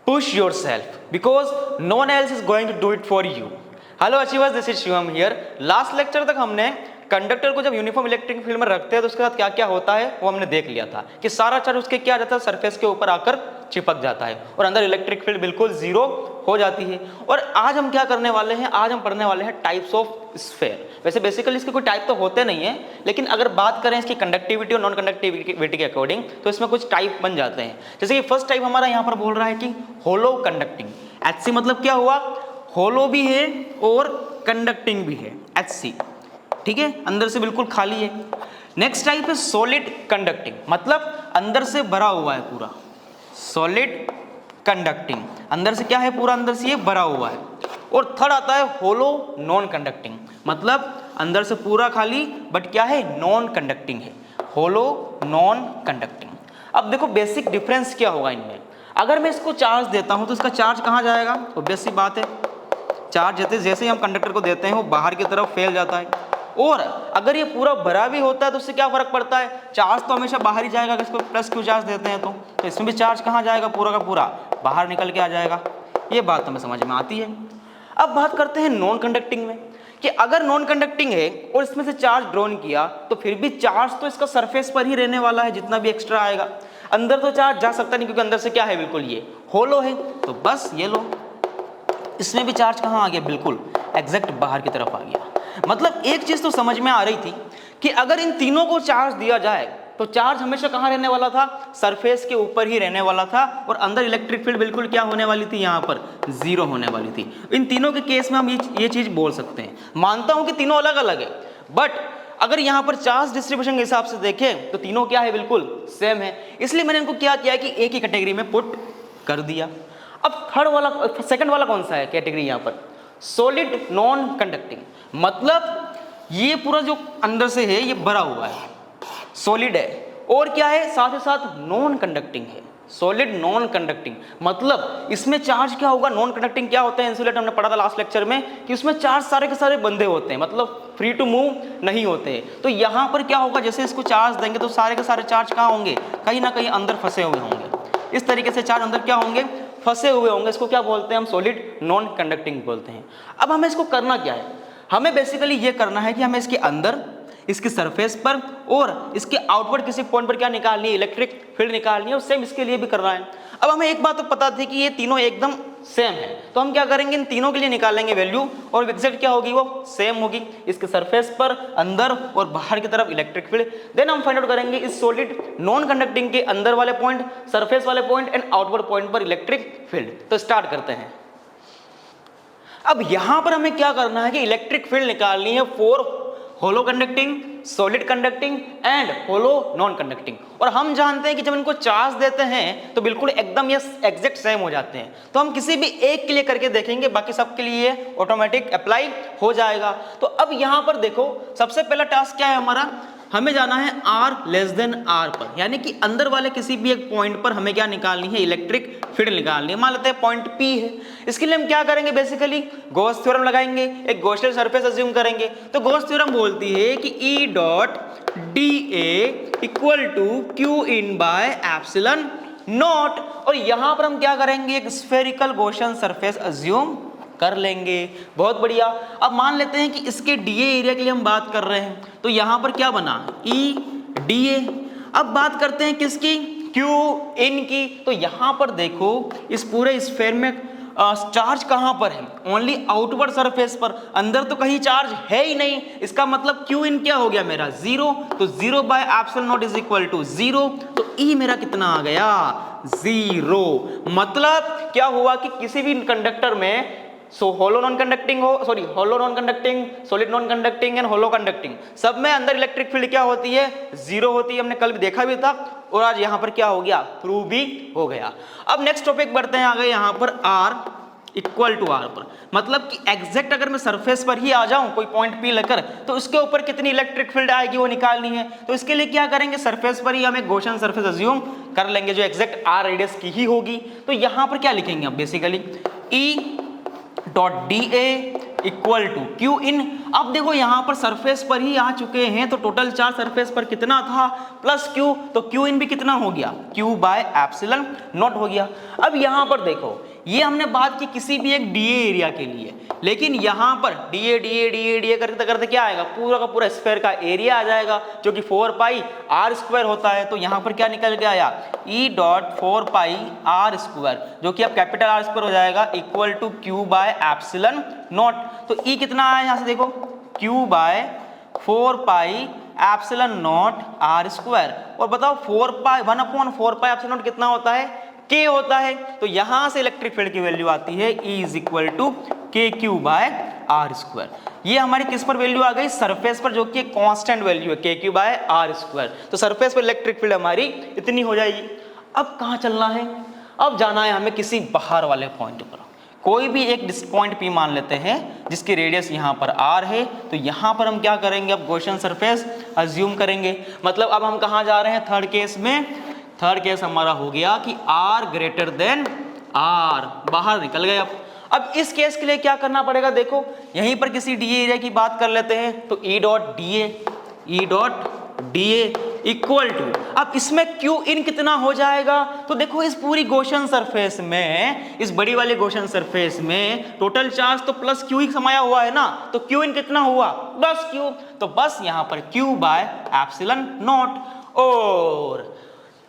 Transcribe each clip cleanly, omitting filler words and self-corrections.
push yourself because no one else is going to do it for you. Hello achievers, this is Shivam here. Last lecture तक हमने conductor को जब uniform electric field में रखते हैं तो उसके साथ क्या क्या होता है वो हमने देख लिया था कि सारा चार्ज उसके क्या जाता है, सरफेस के ऊपर आकर चिपक जाता है और अंदर इलेक्ट्रिक फील्ड बिल्कुल जीरो हो जाती है। और आज हम क्या करने वाले हैं, आज हम पढ़ने वाले हैं टाइप्स ऑफ स्फेयर। वैसे बेसिकली इसके कोई टाइप तो होते नहीं है, लेकिन अगर बात करें इसकी कंडक्टिविटी और नॉन कंडक्टिविटी के अकॉर्डिंग तो इसमें कुछ टाइप बन जाते हैं। जैसे कि फर्स्ट टाइप हमारा यहाँ पर बोल रहा है कि होलो कंडक्टिंग। HC मतलब क्या हुआ, होलो भी है और कंडक्टिंग भी है, HC, ठीक है, अंदर से बिल्कुल खाली है। नेक्स्ट टाइप है सॉलिड कंडक्टिंग, मतलब अंदर से भरा हुआ है पूरा, सॉलिड कंडक्टिंग, अंदर से क्या है, पूरा अंदर से ये भरा हुआ है। और थर्ड आता है होलो नॉन कंडक्टिंग, मतलब अंदर से पूरा खाली बट क्या है, नॉन कंडक्टिंग है, होलो नॉन कंडक्टिंग। अब देखो बेसिक डिफरेंस क्या होगा इनमें। अगर मैं इसको चार्ज देता हूं तो इसका चार्ज कहां जाएगा, ऑब्वियस सी बात है, चार्ज जैसे ही हम कंडक्टर को देते हैं वो बाहर की तरफ फैल जाता है। और अगर ये पूरा भरा भी होता है तो उससे क्या फर्क पड़ता है, चार्ज तो हमेशा बाहर ही जाएगा। अगर इसको प्लस क्यू चार्ज देते हैं तो इसमें भी चार्ज कहाँ जाएगा, पूरा का पूरा बाहर निकल के आ जाएगा। ये बात हमें समझ में आती है। अब बात करते हैं नॉन कंडक्टिंग में कि अगर नॉन कंडक्टिंग है और इसमें से चार्ज ड्रॉन किया तो फिर भी चार्ज तो इसका सरफेस पर ही रहने वाला है, जितना भी एक्स्ट्रा आएगा। अंदर तो चार्ज जा सकता नहीं क्योंकि अंदर से क्या है, बिल्कुल ये होलो है। तो बस ये लो, इसमें भी चार्ज कहाँ आ गया, बिल्कुल एग्जैक्ट बाहर की तरफ आ गया। मतलब एक चीज तो समझ में आ रही थी कि अगर इन तीनों को चार्ज दिया जाए तो चार्ज हमेशा कहाँ रहने वाला था, सरफेस के ऊपर ही रहने वाला था और अंदर इलेक्ट्रिक फील्ड बिल्कुल क्या होने वाली थी, यहाँ पर जीरो होने वाली थी। इन तीनों के केस में हम ये चीज बोल सकते हैं। मानता हूं कि तीनों अलग अलग है, बट अगर यहाँ पर चार्ज डिस्ट्रीब्यूशन के हिसाब से देखें तो तीनों क्या है, बिल्कुल सेम है। इसलिए मैंने इनको क्या किया कि एक ही कैटेगरी में पुट कर दिया। अब थर्ड वाला, सेकंड वाला कौन सा है कैटेगरी, यहाँ पर सॉलिड नॉन कंडक्टिंग, मतलब ये पूरा जो अंदर से है ये भरा हुआ है, सॉलिड है और क्या है, साथ ही साथ नॉन कंडक्टिंग है, सॉलिड नॉन कंडक्टिंग। मतलब इसमें चार्ज क्या होगा, नॉन कंडक्टिंग क्या होता है, इंसुलेटर हमने पढ़ा था लास्ट लेक्चर में कि उसमें चार्ज सारे के सारे बंधे होते हैं, मतलब फ्री टू मूव नहीं होते हैं। तो यहाँ पर क्या होगा, जैसे इसको चार्ज देंगे तो सारे के सारे चार्ज कहाँ होंगे, कहीं ना कहीं अंदर फंसे हुए होंगे। इस तरीके से चार्ज अंदर क्या होंगे, फंसे हुए होंगे। इसको क्या बोलते हैं हम, सॉलिड नॉन कंडक्टिंग बोलते हैं। अब हमें इसको करना क्या है, हमें बेसिकली ये करना है कि हमें इसके अंदर, इसके सरफेस पर और इसके आउटवर्ड किसी पॉइंट पर क्या निकालनी है, इलेक्ट्रिक फील्ड निकालनी है। और सेम इसके लिए भी करना है। अब हमें एक बात तो पता थी कि ये तीनों एकदम सेम है, तो हम क्या करेंगे, इन तीनों के लिए निकालेंगे वैल्यू और एग्जैक्ट क्या होगी, वो सेम होगी, इसके सरफेस पर अंदर और बाहर की तरफ इलेक्ट्रिक फील्ड। देन हम फाइंड आउट करेंगे इस सॉलिड नॉन कंडक्टिंग के अंदर वाले पॉइंट, सरफेस वाले पॉइंट एंड आउटवर्ड पॉइंट पर इलेक्ट्रिक फील्ड। तो स्टार्ट करते हैं। अब यहां पर हमें क्या करना है कि इलेक्ट्रिक फील्ड निकालनी है for hollow conducting, solid conducting and hollow non conducting. और हम जानते हैं कि जब इनको चार्ज देते हैं तो बिल्कुल एकदम ये एग्जैक्ट सेम हो जाते हैं। तो हम किसी भी एक के लिए करके देखेंगे, बाकी सब के लिए ऑटोमेटिक अप्लाई हो जाएगा। तो अब यहां पर देखो, सबसे पहला टास्क क्या है हमारा, हमें जाना है R लेस देन R पर, यानी कि अंदर वाले किसी भी एक पॉइंट पर हमें क्या निकालनी है, इलेक्ट्रिक फील्ड निकालनी है। मान लेते हैं पॉइंट P है। इसके लिए हम क्या करेंगे, बेसिकली गॉस थ्योरम लगाएंगे, एक गॉसियन सरफेस अज्यूम करेंगे। तो गॉस थ्योरम बोलती है कि E dot dA equal to Q in by epsilon naught. और यहां पर हम क्या करेंगे, एक स्फेरिकल गॉसियन सरफेस अज्यूम कर लेंगे। बहुत बढ़िया। अब मान लेते हैं कि इसके डीए एरिया के लिए हम बात कर रहे हैं, तो यहां पर क्या बना, ई डीए। अब बात करते हैं किसकी, क्यू इन की। तो यहां पर देखो इस पूरे स्फेयर में चार्ज कहां पर है, ओनली आउटवर्ड सरफेस पर, अंदर तो कहीं चार्ज है ही नहीं। इसका मतलब क्यू इन क्या हो गया मेरा, जीरो। तो zero by epsilon naught is equal to zero. तो ई मेरा कितना आ गया, जीरो। मतलब क्या हुआ कि किसी भी कंडक्टर में hollow non conducting hollow non conducting, solid non conducting and hollow conducting, सब में अंदर इलेक्ट्रिक फील्ड क्या होती है, जीरो होती है। हमने कल भी देखा भी था और आज यहां पर क्या हो गया, प्रूव भी हो गया। अब नेक्स्ट टॉपिक बढ़ते हैं आगे, यहां पर R इक्वल टू R पर, मतलब कि एग्जैक्ट अगर मैं सरफेस पर ही आ जाऊं कोई पॉइंट P लेकर, तो उसके ऊपर कितनी इलेक्ट्रिक फील्ड आएगी वो निकालनी है। तो इसके लिए क्या करेंगे, सरफेस पर ही हम एक गॉसियन सरफेस अज्यूम कर लेंगे जो एग्जैक्ट R रेडियस की ही होगी। तो यहां पर क्या लिखेंगे अब, basically E dot D A equal to Q in. अब देखो यहाँ पर सरफेस पर ही आ चुके हैं, तो टोटल चार्ज सरफेस पर कितना था प्लस क्यू, तो क्यू इन भी कितना हो गया क्यू बाय एप्सिलॉन नॉट हो गया। अब यहाँ पर देखो ये हमने बात की किसी भी एक डीए एरिया के लिए, लेकिन यहाँ पर डीए डीए डीए डीए करते करते क्या आएगा, पूरा का पूरा स्फीयर का एरिया आ जाएगा जो कि 4 पाई आर स्क्वायर होता है। तो यहाँ पर क्या निकल के आया E dot 4 pi R square, जो कि अब कैपिटल आर स्क्वायर हो जाएगा equal to Q by epsilon naught. तो ई कितना आया यहाँ से देखो Q by 4 pi epsilon naught R square, और बताओ 1/4 पाई एप्सिलॉन नॉट कितना होता है के होता है। तो यहां से इलेक्ट्रिक फील्ड की वैल्यू आती है E इज इक्वल टू के क्यू बाय आर स्क्वायर। ये हमारी किस पर वैल्यू आ गई, सरफेस पर, जो कि कांस्टेंट वैल्यू है के क्यू बाय आर स्क्वायर। तो सरफेस पर इलेक्ट्रिक फील्ड हमारी इतनी हो जाएगी। अब कहां चलना है, अब जाना है हमें किसी बाहर वाले पॉइंट पर। कोई भी एक पॉइंट P मान लेते हैं जिसकी रेडियस यहाँ पर R है। तो यहाँ पर हम क्या करेंगे, अब गॉसियन सरफेस अज्यूम करेंगे। मतलब अब हम कहाँ जा रहे हैं, थर्ड केस में। थर्ड केस हमारा हो गया कि R ग्रेटर देन R, बाहर निकल गए। अब इस केस के लिए क्या करना पड़ेगा, देखो यहीं पर किसी डीए एरिया की बात कर लेते हैं। तो E dot DA equal to, अब इसमें क्यू इन कितना हो जाएगा, तो देखो इस पूरी गॉसियन सरफेस में, इस बड़ी वाली गॉसियन सरफेस में टोटल चार्ज तो प्लस क्यू ही समाया हुआ है ना। तो क्यू इन कितना हुआ प्लस क्यू, तो बस यहाँ पर क्यू बाय एप्सिलॉन नॉट। और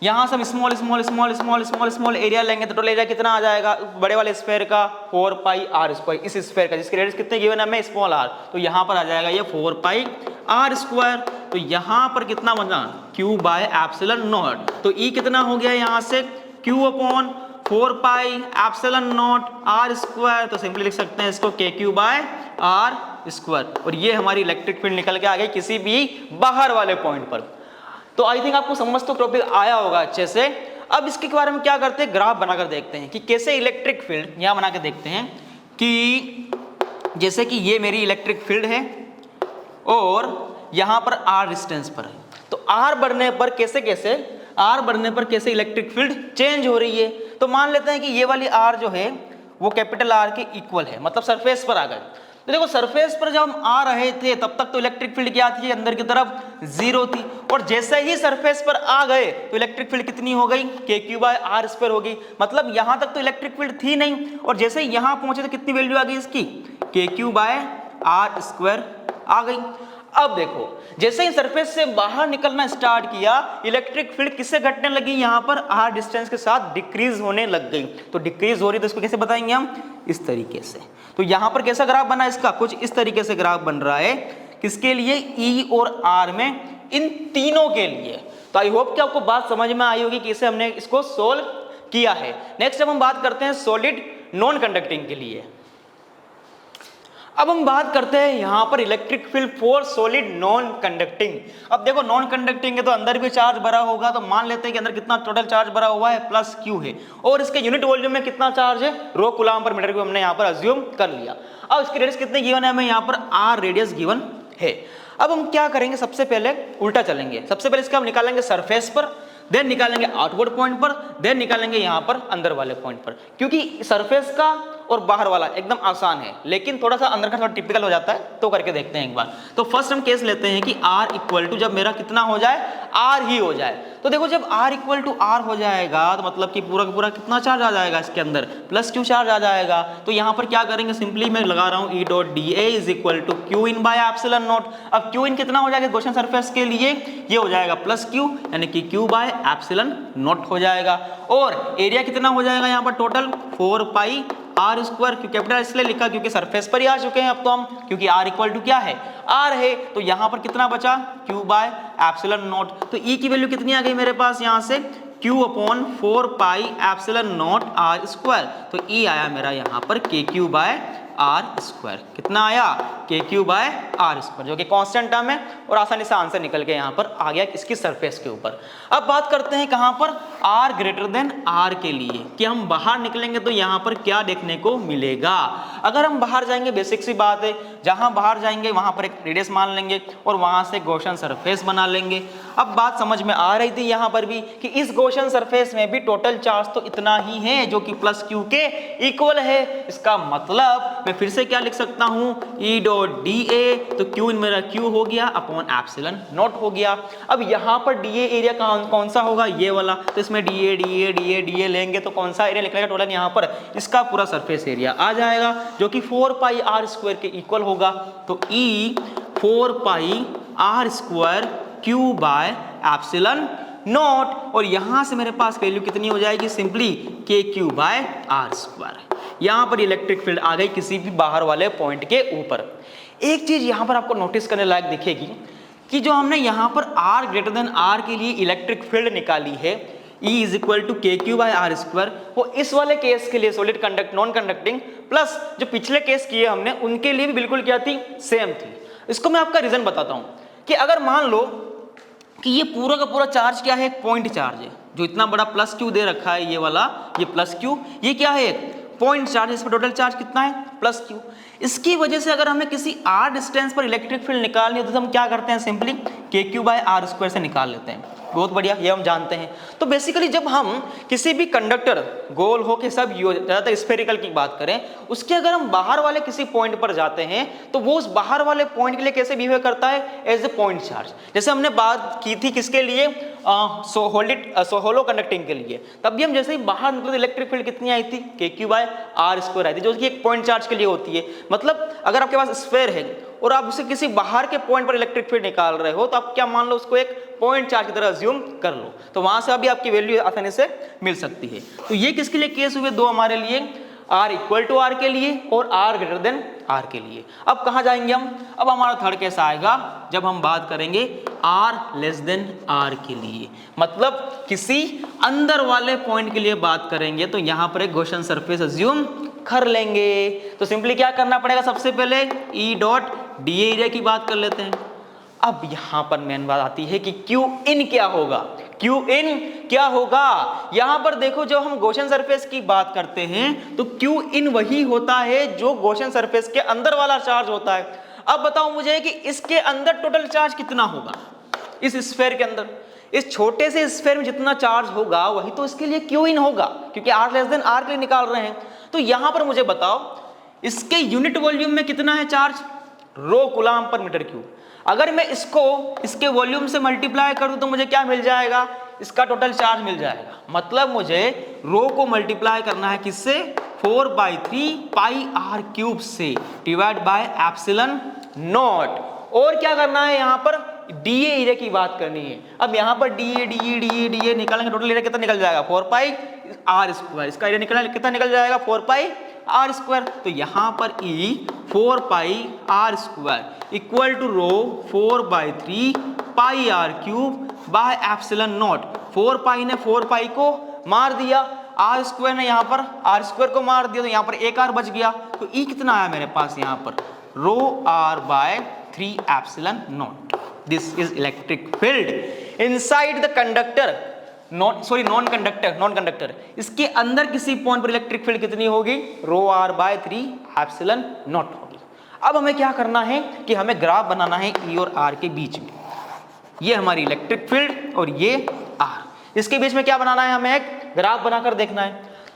यहाँ से हम small small small small small small area लेंगे तो टोटल एरिया कितना आ जाएगा बड़े वाले स्फीयर का 4 पाई आर स्क्वायर, इस स्फीयर का जिसकी रेडियस कितने गिवन है हमें स्मॉल आर। तो यहाँ पर आ जाएगा ये 4 पाई आर स्क्वायर। तो यहाँ पर कितना बना क्यू बाय एप्सिलॉन नॉट। तो ई कितना हो गया यहाँ से Q upon 4 pi epsilon naught R square. तो सिंपली लिख सकते हैं इसको के क्यू बाय आर स्क्वायर। और ये हमारी इलेक्ट्रिक फील्ड निकल के आ गई किसी भी बाहर वाले पॉइंट पर। तो आई थिंक आपको समझ तो टॉपिक आया होगा अच्छे से। अब इसके बारे में क्या करते हैं, ग्राफ बनाकर देखते हैं कि कैसे इलेक्ट्रिक फील्ड यहाँ बना के देखते हैं कि जैसे कि ये मेरी इलेक्ट्रिक फील्ड है और यहाँ पर R डिस्टेंस पर है। तो R बढ़ने पर कैसे इलेक्ट्रिक फील्ड चेंज हो रही है। तो मान लेते हैं कि ये वाली R जो है वो कैपिटल R के इक्वल है, मतलब सरफेस पर आ गए। तो देखो सरफेस पर जब हम आ रहे थे तब तक तो इलेक्ट्रिक फील्ड क्या थी, अंदर की तरफ 0 थी। और जैसे ही सरफेस पर आ गए तो इलेक्ट्रिक फील्ड कितनी हो गई, के क्यू बाय आर स्क्वायर हो गई। मतलब यहां तक तो इलेक्ट्रिक फील्ड थी नहीं, और जैसे ही यहां पहुंचे तो कितनी वैल्यू आ गई इसकी, के क्यू बाय आर स्क्वायर आ गई। अब देखो जैसे ही सरफेस से बाहर निकलना स्टार्ट किया, इलेक्ट्रिक फील्ड किससे घटने लगी, यहां पर आर डिस्टेंस के साथ डिक्रीज होने लग गई। तो डिक्रीज हो रही तो इसको कैसे बताएंगे हम, इस तरीके से। तो यहां पर कैसा ग्राफ बना इसका, कुछ इस तरीके से ग्राफ बन रहा है। किसके लिए, ई और आर में, इन तीनों के लिए। तो आई होप कि आपको बात समझ में आई होगी कि कैसे हमने इसको सोल्व किया है। नेक्स्ट अब हम बात करते हैं सॉलिड नॉन कंडक्टिंग के लिए। अब हम बात करते हैं यहां पर electric field for solid non conducting. अब देखो नॉन कंडक्टिंग है तो अंदर भी चार्ज भरा होगा। तो मान लेते हैं कि अंदर कितना टोटल चार्ज भरा हुआ है, प्लस क्यू है। और इसके यूनिट वॉल्यूम में कितना चार्ज है, रो कूलम्ब पर मीटर को हमने यहाँ पर अज्यूम कर लिया। अब इसकी रेडियस कितने गिवन है हमें, यहाँ पर आर रेडियस गिवन है। अब हम क्या करेंगे, सबसे पहले उल्टा चलेंगे। सबसे पहले इसका हम निकालेंगे सरफेस पर, देन निकालेंगे आउटवर्ड पॉइंट पर, देन निकालेंगे यहाँ पर अंदर वाले पॉइंट पर। क्योंकि सरफेस का और बाहर वाला एकदम आसान है, लेकिन थोड़ा सा अंदर का थोड़ा टिपिकल हो जाता है। तो करके देखते हैं एक बार। तो फर्स्ट हम केस लेते हैं कि R इक्वल टू, जब मेरा कितना हो जाए, R ही हो जाए। तो देखो जब R इक्वल टू R हो जाएगा तो मतलब कि पूरा का पूरा कितना चार्ज आ जाएगा इसके अंदर, प्लस क्यू चार्ज आ जाएगा। तो यहाँ पर क्या करेंगे, सिंपली मैं लगा रहा हूँ E dot D A is equal to Q in by epsilon naught. अब क्यू इन कितना हो जाएगा गॉसियन सरफेस के लिए, ये हो जाएगा प्लस क्यू, यानी कि क्यू बाय एप्सिलॉन नॉट हो जाएगा। और एरिया कितना हो जाएगा यहाँ पर टोटल 4 पाई आर स्क्वायर। क्यों कैपिटल इसलिए लिखा क्योंकि सरफेस पर ही आ चुके हैं अब तो हम, क्योंकि R इक्वल टू क्या है, R है। तो यहाँ पर कितना बचा, क्यू बाय एप्सिलॉन नॉट। तो E की वैल्यू कितनी आ गई मेरे पास यहाँ से, Q upon 4 pi epsilon not R square. तो E आया मेरा यहाँ पर के क्यू बाय आर स्क्वायर। कितना आया, के क्यू बाय आर स्क्वायर, जो कि कांस्टेंट टर्म है और आसानी से आंसर निकल के यहाँ पर आ गया इसकी सरफेस के ऊपर। अब बात करते हैं कहाँ पर, आर ग्रेटर देन आर के लिए, कि हम बाहर निकलेंगे तो यहाँ पर क्या देखने को मिलेगा। अगर हम बाहर जाएंगे, बेसिक सी बात है, जहाँ बाहर जाएंगे वहाँ पर एक रेडियस मान लेंगे और वहाँ से गॉसियन सरफेस बना लेंगे। अब बात समझ में आ रही थी यहाँ पर भी कि इस गॉसियन सरफेस में भी टोटल चार्ज तो इतना ही है जो कि प्लस क्यू के इक्वल है। इसका मतलब मैं फिर से क्या लिख सकता हूँ, ई डॉट डी ए, तो क्यू इन मेरा क्यू हो गया अपॉन एप्सिलॉन नॉट हो गया। अब यहाँ पर डी ए एरिया कौन सा होगा, ये वाला, तो इसमें D A D A D A D A लेंगे तो कौन सा एरिया निकलेगा टोटल, यहाँ पर इसका पूरा सरफेस एरिया आ जाएगा जो कि 4 पाई आर स्क्वायर के इक्वल होगा। तो E 4 pi R square Q by epsilon naught, और यहां से मेरे पास वैल्यू कितनी हो जाएगी, सिंपली के क्यू बाय आर स्क्वायर। यहां पर इलेक्ट्रिक फील्ड आ गई किसी भी बाहर वाले पॉइंट के ऊपर। एक चीज यहां पर आपको नोटिस करने लायक दिखेगी कि जो हमने यहां पर r ग्रेटर देन r के लिए इलेक्ट्रिक फील्ड निकाली है, E इज इक्वल टू के क्यू बाय आर स्क्वायर, वो इस वाले केस के लिए solid conduct non conducting plus जो पिछले केस किए हमने उनके लिए भी बिल्कुल क्या थी, सेम थी। इसको मैं आपका रीजन बताता हूं कि अगर मान लो कि ये पूरा का पूरा चार्ज क्या है, एक पॉइंट चार्ज है, जो इतना बड़ा प्लस क्यू दे रखा है, ये वाला, ये प्लस क्यू, ये क्या है, पॉइंट चार्ज, इस पर टोटल चार्ज कितना है, प्लस क्यू। इसकी वजह से अगर हमें किसी r डिस्टेंस पर इलेक्ट्रिक फील्ड निकालनी है तो हम क्या करते हैं, सिंपली के क्यू बाय आर स्क्वायर से निकाल लेते हैं। बहुत बढ़िया, ये हम जानते हैं। तो बेसिकली जब हम किसी भी कंडक्टर गोल हो के सब ज़्यादातर स्फेरिकल की बात करें, उसके अगर हम बाहर वाले किसी पॉइंट पर जाते हैं तो वो उस बाहर वाले पॉइंट के लिए कैसे बिहेव करता है, एज ए पॉइंट चार्ज। जैसे हमने बात की थी किसके लिए, होलो कंडक्टिंग के लिए, तब भी हम जैसे ही बाहर निकले इलेक्ट्रिक फील्ड कितनी आई थी, के क्यू बाय आर स्क्वायर आई थी, जो कि एक पॉइंट चार्ज के लिए होती है। मतलब अगर आपके पास स्फेयर है और आप उसे किसी बाहर के पॉइंट पर इलेक्ट्रिक फील्ड निकाल रहे हो तो आप क्या मान लो, उसको एक पॉइंट चार्ज की तरह अज्यूम कर लो, तो वहां से अभी आपकी वैल्यू आसानी से मिल सकती है। तो ये किसके लिए केस हुए, दो हमारे लिए, r इक्वल टू r के लिए और r ग्रेटर देन r के लिए। अब कहां जाएंगे हम, अब हमारा थर्ड केस आएगा जब हम बात करेंगे r लेस देन r के लिए, मतलब किसी अंदर वाले पॉइंट के लिए बात करेंगे तो यहां पर एक गॉसियन सरफेस अज्यूम कर लेंगे। तो सिंपली क्या करना पड़ेगा, सबसे पहले ई डॉट डी एरिया की बात कर लेते हैं। अब यहां पर मेन बात आती है कि क्यू इन क्या होगा, क्यू इन क्या होगा। यहां पर देखो, जब हम गॉसियन सरफेस की बात करते हैं तो क्यू इन वही होता है जो गॉसियन सरफेस के अंदर वाला चार्ज होता है। अब बताओ मुझे कि इसके अंदर टोटल चार्ज कितना होगा, इस स्फेयर के अंदर, इस छोटे से स्फेयर में जितना चार्ज होगा वही तो इसके लिए क्यू इन होगा, क्योंकि r लेस देन r के लिए निकाल रहे हैं। तो यहां पर मुझे बताओ इसके यूनिट वॉल्यूम में कितना है चार्ज, रो कूलम पर मीटर क्यूब। अगर मैं इसको इसके वॉल्यूम से मल्टीप्लाई कर दूं तो मुझे क्या मिल जाएगा, इसका टोटल चार्ज मिल जाएगा। मतलब मुझे रो को मल्टीप्लाई करना है किससे, 4/3 पाई आर क्यूब से डिवाइड बाय एप्सिलॉन नॉट, और क्या करना है यहाँ पर, डी एरिया की बात करनी है। अब यहाँ पर डी ए निकालेंगे, टोटल एरिया कितना निकल जाएगा, 4 पाई आर स्क्वायर, इसका एरिया निकलना कितना निकल जाएगा, 4 पाई आर स्क्वायर। तो यहाँ पर E 4 pi R square equal to rho 4/3 pi R cube by epsilon naught. 4 pi ने 4 पाई को मार दिया, आर स्क्वायर ने यहाँ पर आर स्क्वायर को मार दिया, तो यहाँ पर एक आर बच गया। तो ई कितना आया मेरे पास यहाँ पर, rho R by 3 epsilon naught. This is electric field inside the conductor, non conductor. इसके अंदर किसी पॉइंट पर इलेक्ट्रिक फील्ड कितनी होगी, rho R by 3 epsilon naught होगी। अब हमें क्या करना है कि हमें ग्राफ बनाना है ई और आर के बीच में। ये हमारी इलेक्ट्रिक फील्ड और ये आर, इसके बीच में क्या बनाना है, हमें एक ग्राफ बनाकर देखना है।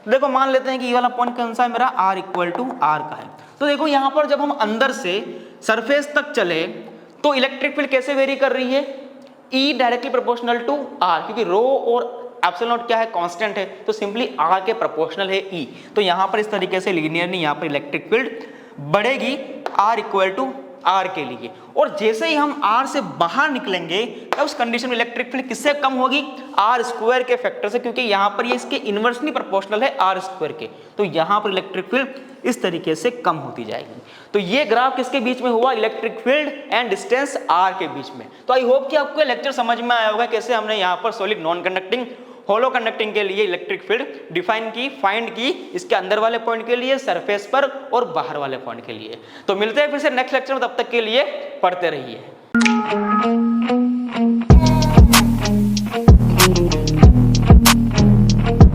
तो देखो मान लेते हैं कि ये वाला पॉइंट कौन सा है मेरा, आर इक्वल टू आर का है। तो देखो यहाँ पर जब हम अंदर से सरफेस तक चले तो इलेक्ट्रिक फील्ड कैसे वेरी कर रही है, E directly proportional to R, क्योंकि रो और एप्सिलॉन नॉट क्या है, कांस्टेंट है, तो सिंपली R के प्रोपोर्शनल है E। तो यहाँ पर इस तरीके से लीनियरली यहाँ पर इलेक्ट्रिक फील्ड बढ़ेगी R इक्वल टू R के लिए। और जैसे ही हम R से बाहर निकलेंगे तब उस कंडीशन में इलेक्ट्रिक फील्ड किससे कम होगी, R स्क्वायर के फैक्टर से, क्योंकि यहाँ पर ये इसके इनवर्सली प्रोपोर्शनल है R स्क्वायर के। तो यहाँ पर इलेक्ट्रिक फील्ड इस तरीके से कम होती जाएगी। तो ये ग्राफ किसके बीच में हुआ, electric field and distance R के बीच में। तो आई होप कि आपको लेक्चर समझ में आया होगा कैसे हमने यहाँ पर सॉलिड नॉन कंडक्टिंग होलो कंडक्टिंग के लिए इलेक्ट्रिक फील्ड डिफाइन की, फाइंड की, इसके अंदर वाले पॉइंट के लिए, सरफेस पर और बाहर वाले पॉइंट के लिए। तो मिलते हैं फिर से नेक्स्ट लेक्चर में, तब तक के लिए पढ़ते रहिए।